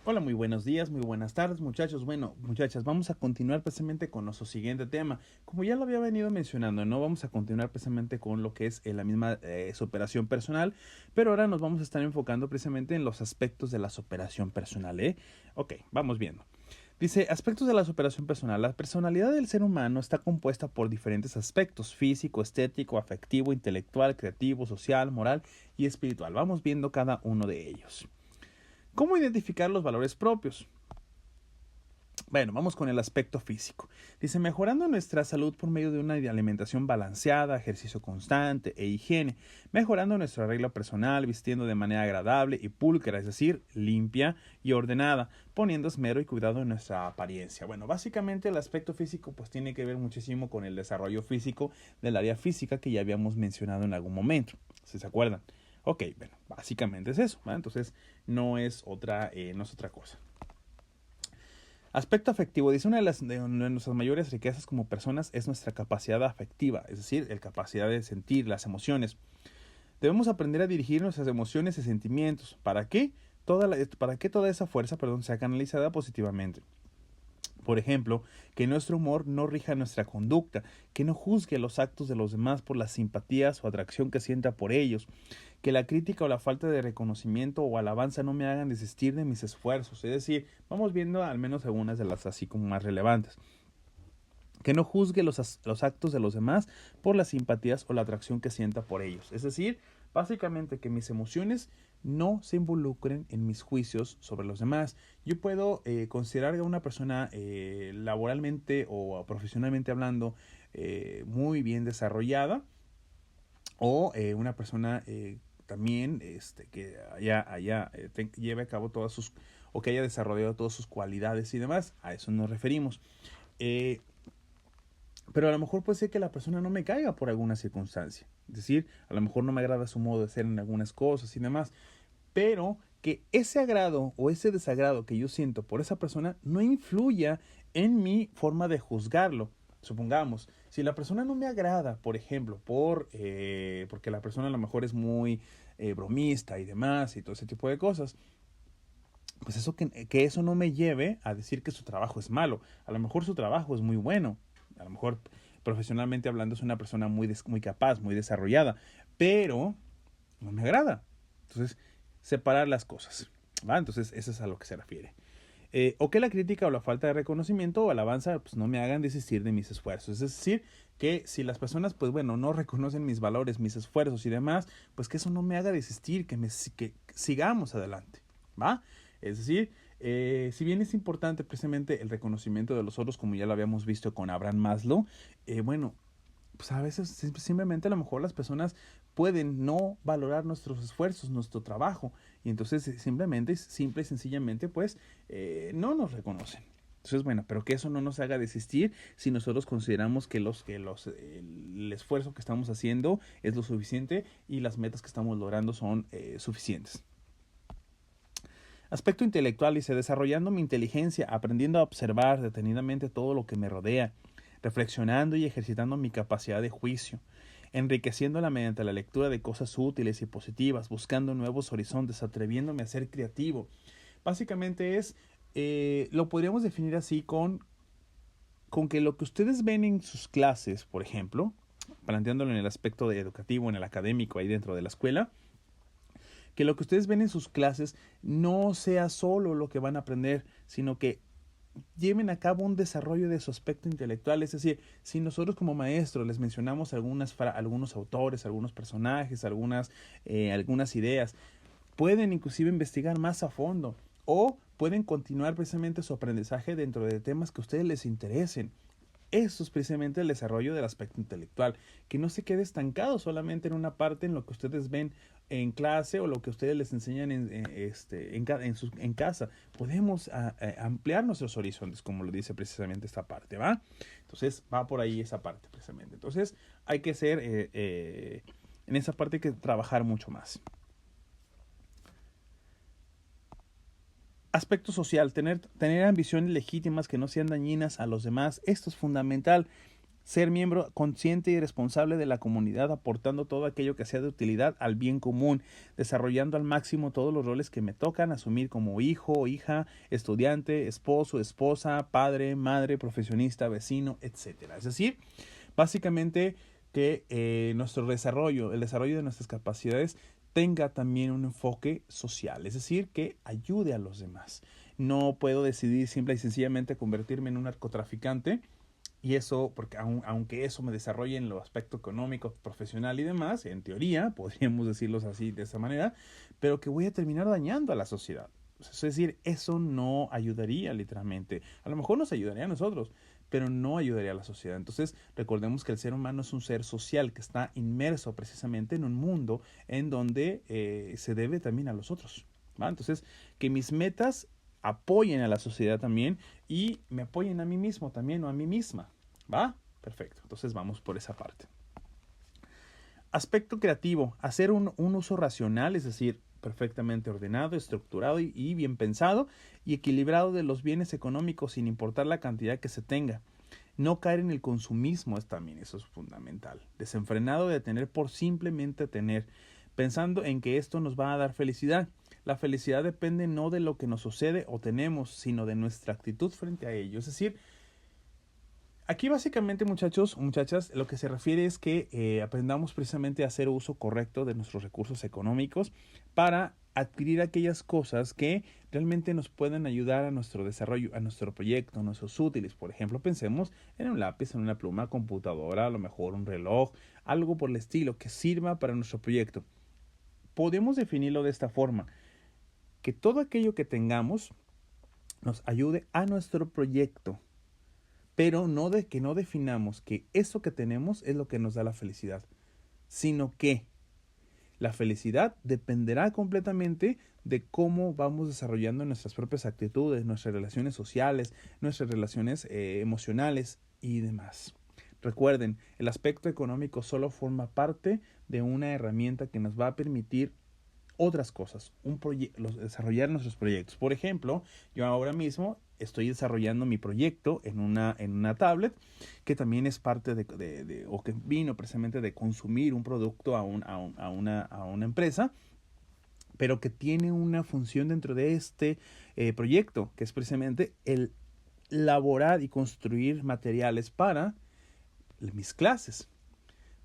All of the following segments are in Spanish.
Hola, muy buenos días, muy buenas tardes, muchachos. Bueno, muchachas, vamos a continuar precisamente con nuestro siguiente tema. Como ya lo había venido mencionando, no vamos a continuar precisamente con lo que es la misma superación personal, pero ahora nos vamos a estar enfocando precisamente en los aspectos de la superación personal, ¿eh? Ok, vamos viendo. Dice, aspectos de la superación personal. La personalidad del ser humano está compuesta por diferentes aspectos: físico, estético, afectivo, intelectual, creativo, social, moral y espiritual. Vamos viendo cada uno de ellos. ¿Cómo identificar los valores propios? Bueno, vamos con el aspecto físico. Dice, mejorando nuestra salud por medio de una alimentación balanceada, ejercicio constante e higiene, mejorando nuestro arreglo personal, vistiendo de manera agradable y pulcra, es decir, limpia y ordenada, poniendo esmero y cuidado en nuestra apariencia. Bueno, básicamente el aspecto físico pues tiene que ver muchísimo con el desarrollo físico del área física que ya habíamos mencionado en algún momento, si se acuerdan. Ok, bueno, básicamente es eso, ¿vale? Entonces no es otra cosa. Aspecto afectivo. Dice, una de nuestras mayores riquezas como personas es nuestra capacidad afectiva, es decir, la capacidad de sentir las emociones. Debemos aprender a dirigir nuestras emociones y sentimientos. ¿Para qué? Para que toda esa fuerza, sea canalizada positivamente. Por ejemplo, que nuestro humor no rija nuestra conducta, que no juzgue los actos de los demás por las simpatías o atracción que sienta por ellos, que la crítica o la falta de reconocimiento o alabanza no me hagan desistir de mis esfuerzos. Es decir, vamos viendo al menos algunas de las así como más relevantes. Que no juzgue los actos de los demás por las simpatías o la atracción que sienta por ellos. Es decir, básicamente que mis emociones no se involucren en mis juicios sobre los demás. Yo puedo considerar a una persona laboralmente o profesionalmente hablando muy bien desarrollada, o una persona también que lleve a cabo todas sus, o que haya desarrollado todas sus cualidades y demás. A eso nos referimos. Eh, pero a lo mejor puede ser que la persona no me caiga por alguna circunstancia. Es decir, a lo mejor no me agrada su modo de ser en algunas cosas y demás. Pero que ese agrado o ese desagrado que yo siento por esa persona no influya en mi forma de juzgarlo. Supongamos, si la persona no me agrada, por ejemplo, porque la persona a lo mejor es muy bromista y demás y todo ese tipo de cosas, pues eso que eso no me lleve a decir que su trabajo es malo. A lo mejor su trabajo es muy bueno. A lo mejor profesionalmente hablando es una persona muy capaz, muy desarrollada, pero no me agrada. Entonces, separar las cosas, ¿va? Entonces, eso es a lo que se refiere. O que la crítica o la falta de reconocimiento o alabanza pues no me hagan desistir de mis esfuerzos. Es decir, que si las personas pues bueno no reconocen mis valores, mis esfuerzos y demás, pues que eso no me haga desistir, que sigamos adelante, ¿va? Es decir, si bien es importante precisamente el reconocimiento de los otros, como ya lo habíamos visto con Abraham Maslow, bueno, pues a veces simplemente a lo mejor las personas pueden no valorar nuestros esfuerzos, nuestro trabajo, y entonces simple y sencillamente pues no nos reconocen. Entonces, bueno, pero que eso no nos haga desistir si nosotros consideramos que el esfuerzo que estamos haciendo es lo suficiente y las metas que estamos logrando son suficientes. Aspecto intelectual, dice, desarrollando mi inteligencia, aprendiendo a observar detenidamente todo lo que me rodea, reflexionando y ejercitando mi capacidad de juicio, enriqueciéndola mediante la lectura de cosas útiles y positivas, buscando nuevos horizontes, atreviéndome a ser creativo. Básicamente lo podríamos definir así con que lo que ustedes ven en sus clases, por ejemplo, planteándolo en el aspecto educativo, en el académico, ahí dentro de la escuela, que lo que ustedes ven en sus clases no sea solo lo que van a aprender, sino que lleven a cabo un desarrollo de su aspecto intelectual. Es decir, si nosotros como maestros les mencionamos algunos autores, algunos personajes, algunas ideas, pueden inclusive investigar más a fondo o pueden continuar precisamente su aprendizaje dentro de temas que a ustedes les interesen. Eso es precisamente el desarrollo del aspecto intelectual, que no se quede estancado solamente en una parte en lo que ustedes ven en clase o lo que ustedes les enseñan en casa. Podemos ampliar nuestros horizontes, como lo dice precisamente esta parte, ¿va? Entonces va por ahí esa parte precisamente. Entonces hay que ser, en esa parte hay que trabajar mucho más. Aspecto social, tener ambiciones legítimas que no sean dañinas a los demás. Esto es fundamental. ser miembro consciente y responsable de la comunidad, aportando todo aquello que sea de utilidad al bien común, desarrollando al máximo todos los roles que me tocan asumir como hijo, hija, estudiante, esposo, esposa, padre, madre, profesionista, vecino, etcétera. Es decir, básicamente que nuestro desarrollo, el desarrollo de nuestras capacidades tenga también un enfoque social, es decir, que ayude a los demás. No puedo decidir simple y sencillamente convertirme en un narcotraficante y eso, porque aunque eso me desarrolle en lo aspecto económico, profesional y demás, en teoría, podríamos decirlos así de esa manera, pero que voy a terminar dañando a la sociedad. Es decir, eso no ayudaría literalmente. A lo mejor nos ayudaría a nosotros, pero no ayudaría a la sociedad. Entonces, recordemos que el ser humano es un ser social que está inmerso precisamente en un mundo en donde se debe también a los otros, ¿va? Entonces, que mis metas apoyen a la sociedad también y me apoyen a mí mismo también o a mí misma, ¿va? Perfecto, entonces vamos por esa parte. Aspecto creativo, hacer un uso racional, es decir, perfectamente ordenado, estructurado y bien pensado y equilibrado de los bienes económicos sin importar la cantidad que se tenga. No caer en el consumismo es también, eso es fundamental. Desenfrenado de tener por simplemente tener, pensando en que esto nos va a dar felicidad. La felicidad depende no de lo que nos sucede o tenemos, sino de nuestra actitud frente a ello. Es decir, aquí básicamente, muchachos, muchachas, lo que se refiere es que aprendamos precisamente a hacer uso correcto de nuestros recursos económicos para adquirir aquellas cosas que realmente nos pueden ayudar a nuestro desarrollo, a nuestro proyecto, a nuestros útiles. Por ejemplo, pensemos en un lápiz, en una pluma, computadora, a lo mejor un reloj, algo por el estilo que sirva para nuestro proyecto. Podemos definirlo de esta forma, que todo aquello que tengamos nos ayude a nuestro proyecto, pero no de que no definamos que eso que tenemos es lo que nos da la felicidad, sino que la felicidad dependerá completamente de cómo vamos desarrollando nuestras propias actitudes, nuestras relaciones sociales, nuestras relaciones emocionales y demás. Recuerden, el aspecto económico solo forma parte de una herramienta que nos va a permitir otras cosas, desarrollar nuestros proyectos. Por ejemplo, yo ahora mismo estoy desarrollando mi proyecto en una tablet que también es parte o que vino precisamente de consumir un producto a una empresa, pero que tiene una función dentro de este proyecto, que es precisamente el elaborar y construir materiales para mis clases,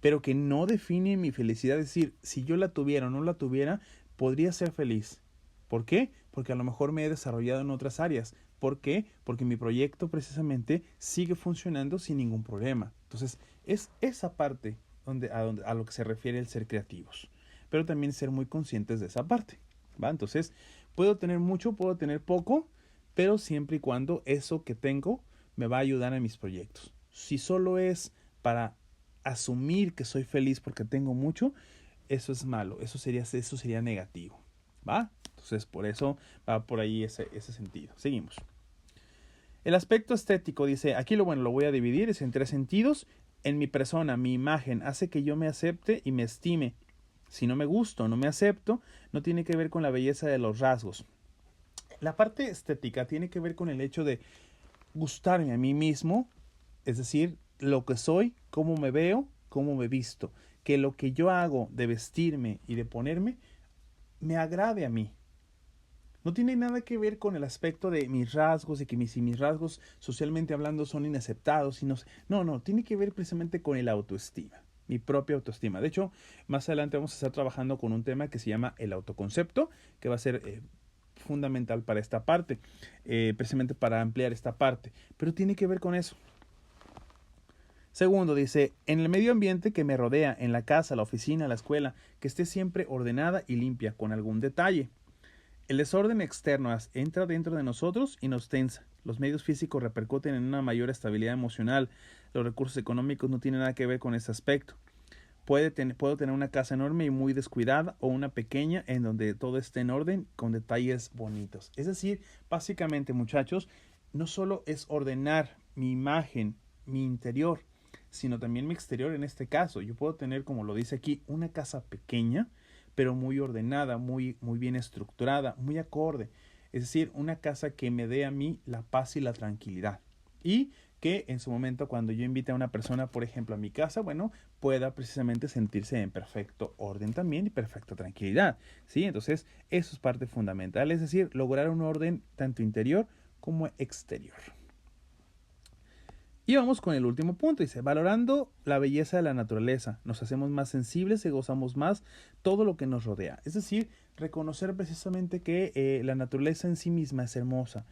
pero que no define mi felicidad. Es decir, si yo la tuviera o no la tuviera, podría ser feliz. ¿Por qué? Porque a lo mejor me he desarrollado en otras áreas. ¿Por qué? Porque mi proyecto precisamente sigue funcionando sin ningún problema. Entonces, es esa parte a lo que se refiere el ser creativos. Pero también ser muy conscientes de esa parte, ¿va? Entonces, puedo tener mucho, puedo tener poco, pero siempre y cuando eso que tengo me va a ayudar a mis proyectos. Si solo es para asumir que soy feliz porque tengo mucho, eso es malo, eso sería negativo, ¿va? Entonces, por eso va por ahí ese sentido. Seguimos. El aspecto estético, dice, aquí lo voy a dividir, es en 3 sentidos. En mi persona, mi imagen hace que yo me acepte y me estime. Si no me gusto, no me acepto, no tiene que ver con la belleza de los rasgos. La parte estética tiene que ver con el hecho de gustarme a mí mismo, es decir, lo que soy, cómo me veo, cómo me visto. Que lo que yo hago de vestirme y de ponerme me agrade a mí. No tiene nada que ver con el aspecto de mis rasgos y que si mis rasgos socialmente hablando son inaceptados. No, tiene que ver precisamente con el autoestima, mi propia autoestima. De hecho, más adelante vamos a estar trabajando con un tema que se llama el autoconcepto, que va a ser fundamental para esta parte, precisamente para ampliar esta parte. Pero tiene que ver con eso. Segundo, dice, en el medio ambiente que me rodea, en la casa, la oficina, la escuela, que esté siempre ordenada y limpia, con algún detalle. El desorden externo entra dentro de nosotros y nos tensa. Los medios físicos repercuten en una mayor estabilidad emocional. Los recursos económicos no tienen nada que ver con ese aspecto. Puedo tener una casa enorme y muy descuidada o una pequeña en donde todo esté en orden con detalles bonitos. Es decir, básicamente, muchachos, no solo es ordenar mi imagen, mi interior, sino también mi exterior en este caso. Yo puedo tener, como lo dice aquí, una casa pequeña, pero muy ordenada, muy bien estructurada, muy acorde. Es decir, una casa que me dé a mí la paz y la tranquilidad. Y que en su momento cuando yo invite a una persona, por ejemplo, a mi casa, bueno, pueda precisamente sentirse en perfecto orden también y perfecta tranquilidad, ¿sí? Entonces, eso es parte fundamental, es decir, lograr un orden tanto interior como exterior. Y vamos con el último punto, dice, valorando la belleza de la naturaleza, nos hacemos más sensibles y gozamos más todo lo que nos rodea. Es decir, reconocer precisamente que la naturaleza en sí misma es hermosa.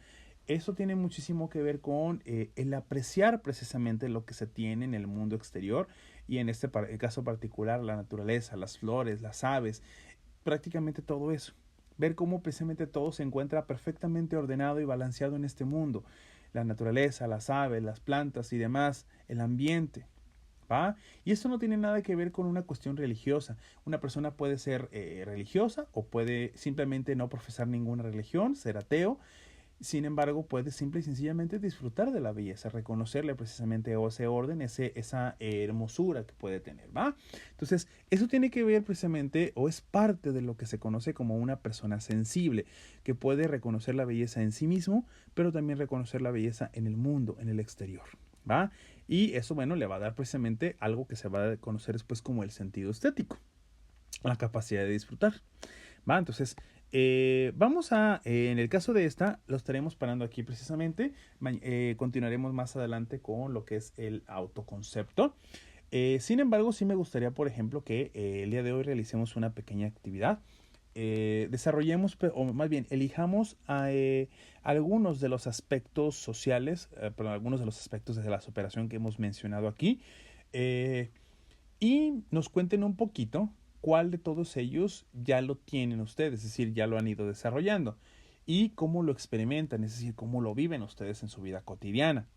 Eso tiene muchísimo que ver con el apreciar precisamente lo que se tiene en el mundo exterior y en este caso particular la naturaleza, las flores, las aves, prácticamente todo eso. Ver cómo precisamente todo se encuentra perfectamente ordenado y balanceado en este mundo. La naturaleza, las aves, las plantas y demás, el ambiente. ¿Va? Y esto no tiene nada que ver con una cuestión religiosa. Una persona puede ser religiosa o puede simplemente no profesar ninguna religión, ser ateo. Sin embargo, puedes simple y sencillamente disfrutar de la belleza, reconocerle precisamente ese orden, esa hermosura que puede tener, ¿va? Entonces, eso tiene que ver precisamente, o es parte de lo que se conoce como una persona sensible, que puede reconocer la belleza en sí mismo, pero también reconocer la belleza en el mundo, en el exterior, ¿va? Y eso, bueno, le va a dar precisamente algo que se va a conocer después como el sentido estético, la capacidad de disfrutar. ¿Va? Entonces, vamos a, en el caso de esta, lo estaremos parando aquí precisamente. Continuaremos más adelante con lo que es el autoconcepto. Sin embargo, sí me gustaría, por ejemplo, que el día de hoy realicemos una pequeña actividad. Desarrollemos, o más bien, elijamos algunos de los aspectos sociales, perdón, algunos de los aspectos de la superación que hemos mencionado aquí. Eh, y nos cuenten un poquito cuál de todos ellos ya lo tienen ustedes, es decir, ya lo han ido desarrollando y cómo lo experimentan, es decir, cómo lo viven ustedes en su vida cotidiana.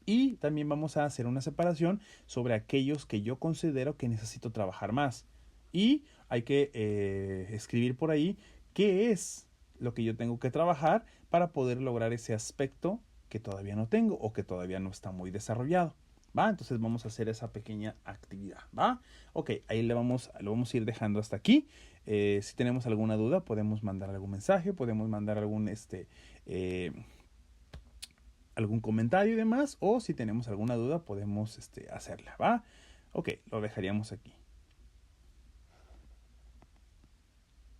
Y también vamos a hacer una separación sobre aquellos que yo considero que necesito trabajar más. Y hay que escribir por ahí qué es lo que yo tengo que trabajar para poder lograr ese aspecto que todavía no tengo o que todavía no está muy desarrollado. ¿Va? Entonces vamos a hacer esa pequeña actividad. ¿Va? Ok, ahí lo vamos a ir dejando hasta aquí. Si tenemos alguna duda, podemos mandar algún mensaje, podemos mandar algún comentario y demás, o si tenemos alguna duda podemos hacerla, ¿va? Ok, lo dejaríamos aquí.